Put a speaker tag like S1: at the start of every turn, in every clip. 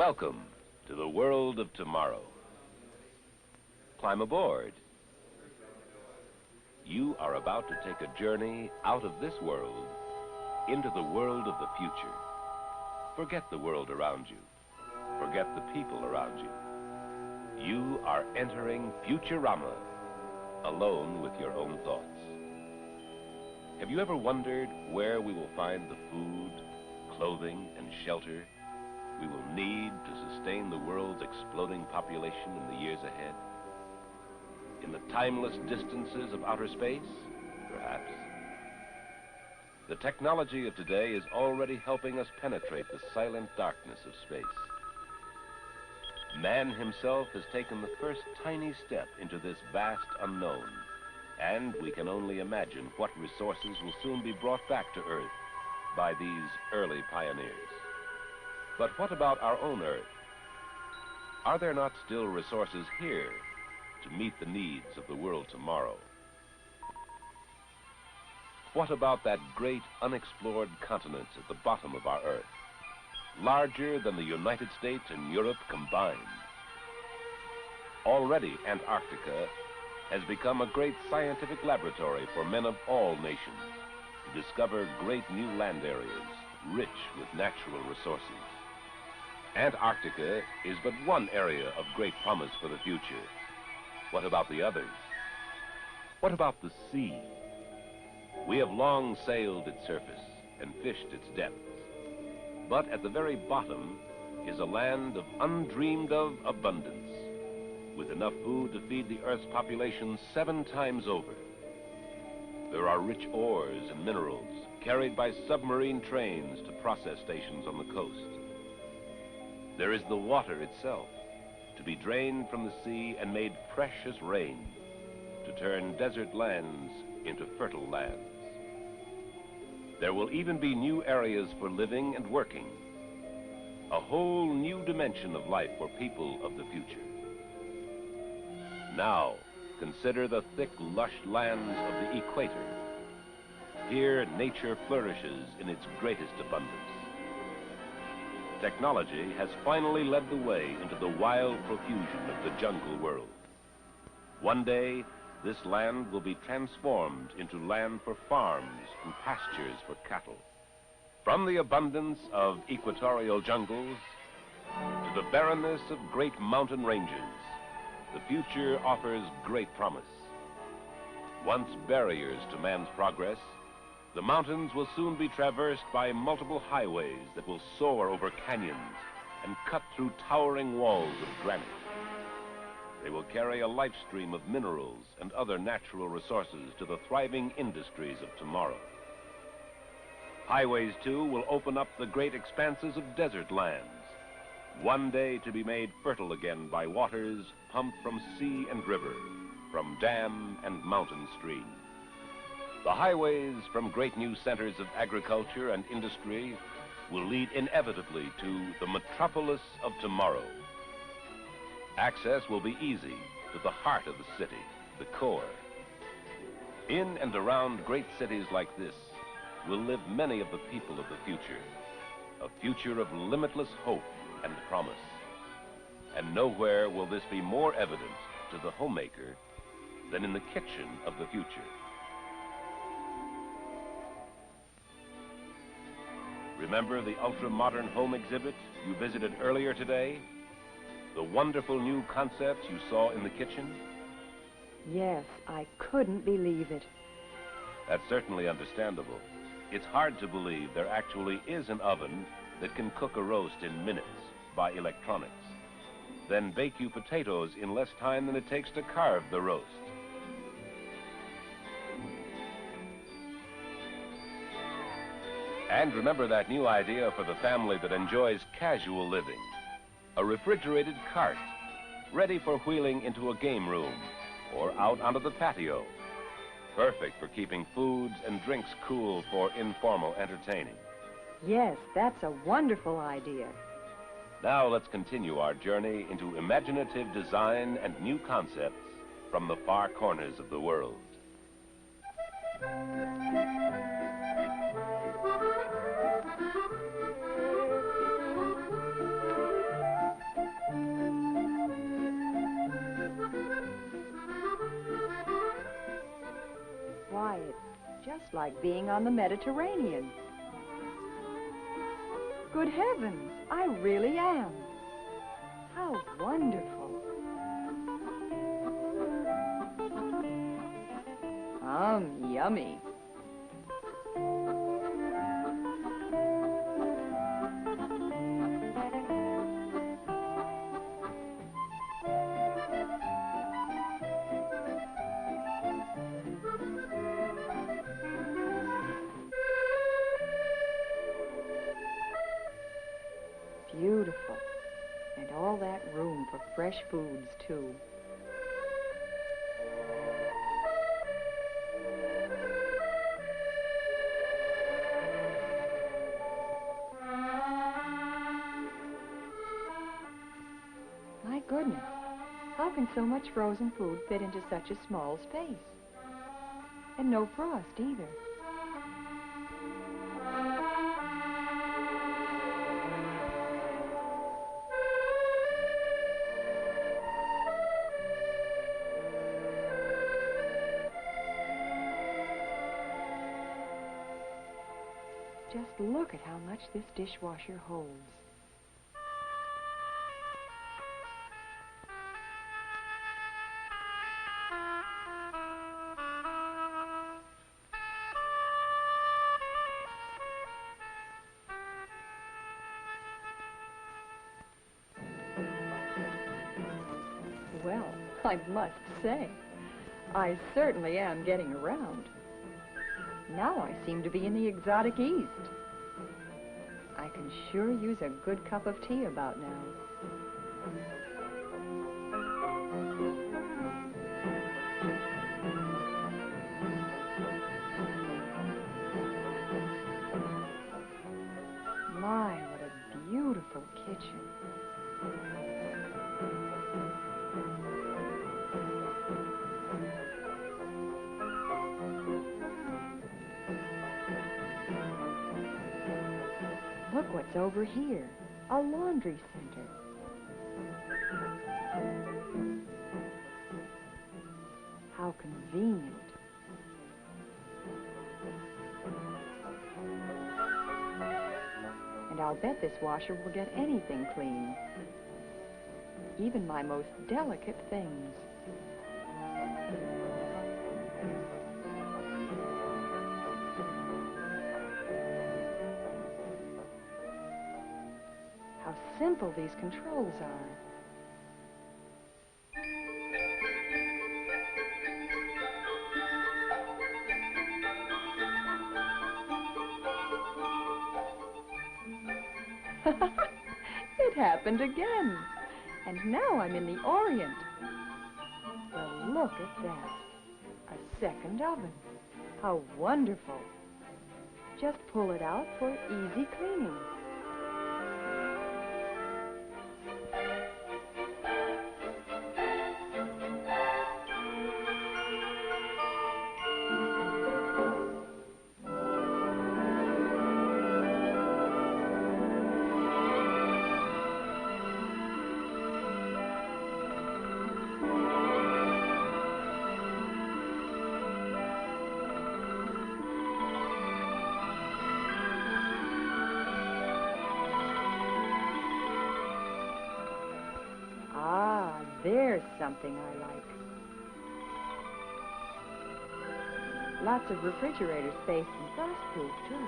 S1: Welcome to the world of tomorrow. Climb aboard. You are about to take a journey out of this world into the world of the future. Forget the world around you. Forget the people around you. You are entering Futurama, alone with your own thoughts. Have you ever wondered where we will find the food, clothing, and shelter we will need to sustain the world's exploding population in the years ahead? In the timeless distances of outer space, perhaps? The technology of today is already helping us penetrate the silent darkness of space. Man himself has taken the first tiny step into this vast unknown, and we can only imagine what resources will soon be brought back to Earth by these early pioneers. But what about our own Earth? Are there not still resources here to meet the needs of the world tomorrow? What about that great unexplored continent at the bottom of our Earth, larger than the United States and Europe combined? Already, Antarctica has become a great scientific laboratory for men of all nations to discover great new land areas rich with natural resources. Antarctica is but one area of great promise for the future. What about the others? What about the sea? We have long sailed its surface and fished its depths. But at the very bottom is a land of undreamed of abundance, with enough food to feed the Earth's population 7 times over. There are rich ores and minerals carried by submarine trains to process stations on the coast. There is the water itself, to be drained from the sea and made fresh as rain, to turn desert lands into fertile lands. There will even be new areas for living and working, a whole new dimension of life for people of the future. Now, consider the thick, lush lands of the equator. Here, nature flourishes in its greatest abundance. Technology has finally led the way into the wild profusion of the jungle world. One day, this land will be transformed into land for farms and pastures for cattle. From the abundance of equatorial jungles to the barrenness of great mountain ranges, the future offers great promise. Once barriers to man's progress, the mountains will soon be traversed by multiple highways that will soar over canyons and cut through towering walls of granite. They will carry a life stream of minerals and other natural resources to the thriving industries of tomorrow. Highways, too, will open up the great expanses of desert lands, one day to be made fertile again by waters pumped from sea and river, from dam and mountain stream. The highways from great new centers of agriculture and industry will lead inevitably to the metropolis of tomorrow. Access will be easy to the heart of the city, the core. In and around great cities like this will live many of the people of the future, a future of limitless hope and promise. And nowhere will this be more evident to the homemaker than in the kitchen of the future. Remember the ultra-modern home exhibit you visited earlier today? The wonderful new concepts you saw in the kitchen?
S2: Yes, I couldn't believe it.
S1: That's certainly understandable. It's hard to believe there actually is an oven that can cook a roast in minutes by electronics, then bake you potatoes in less time than it takes to carve the roast. And remember that new idea for the family that enjoys casual living. A refrigerated cart, ready for wheeling into a game room or out onto the patio. Perfect for keeping foods and drinks cool for informal entertaining.
S2: Yes, that's a wonderful idea.
S1: Now let's continue our journey into imaginative design and new concepts from the far corners of the world.
S2: just like being on the Mediterranean. Good heavens, I really am. How wonderful. Yummy. Beautiful. And all that room for fresh foods, too. My goodness, how can so much frozen food fit into such a small space? And no frost, either. Just look at how much this dishwasher holds. Well, I must say, I certainly am getting around. Now I seem to be in the exotic East. I can sure use a good cup of tea about now. My, what a beautiful kitchen. Look what's over here, a laundry center. How convenient. And I'll bet this washer will get anything clean, even my most delicate things. How simple these controls are. It happened again. And now I'm in the Orient. Well, look at that. A second oven. How wonderful. Just pull it out for easy cleaning. There's something I like. Lots of refrigerator space and frostproof, too.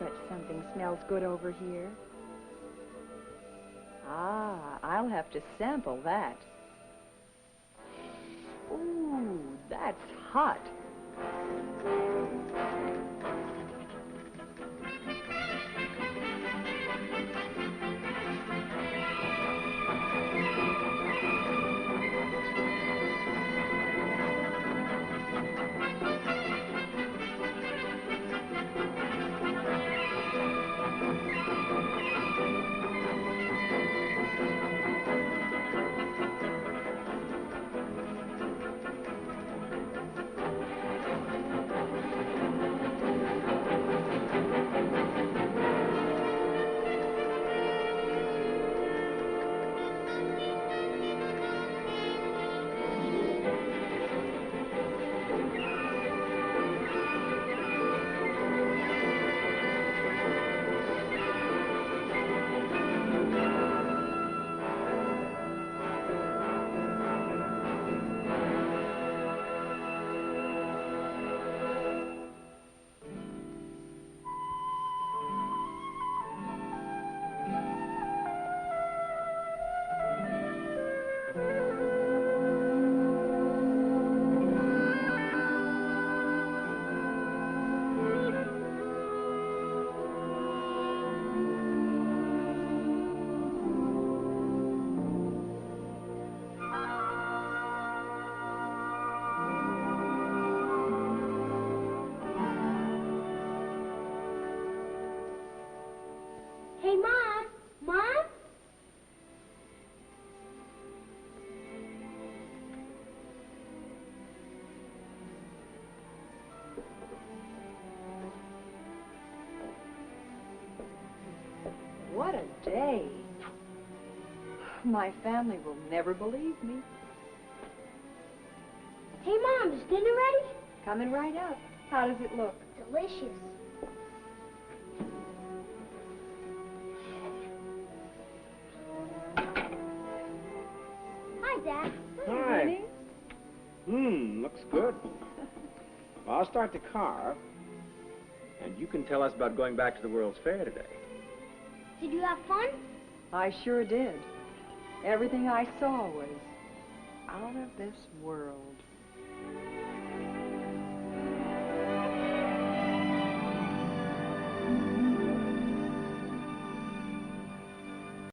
S2: But something smells good over here. Ah, I'll have to sample that. Ooh, that's hot. today. My family will never believe me.
S3: Hey, Mom, is dinner ready?
S2: Coming right up. How does it look?
S3: Delicious. Hi, Dad.
S4: Hi.
S2: Honey.
S4: Looks good. Well, I'll start the car, and you can tell us about going back to the World's Fair today.
S3: Did you have fun?
S2: I sure did. Everything I saw was out of this world.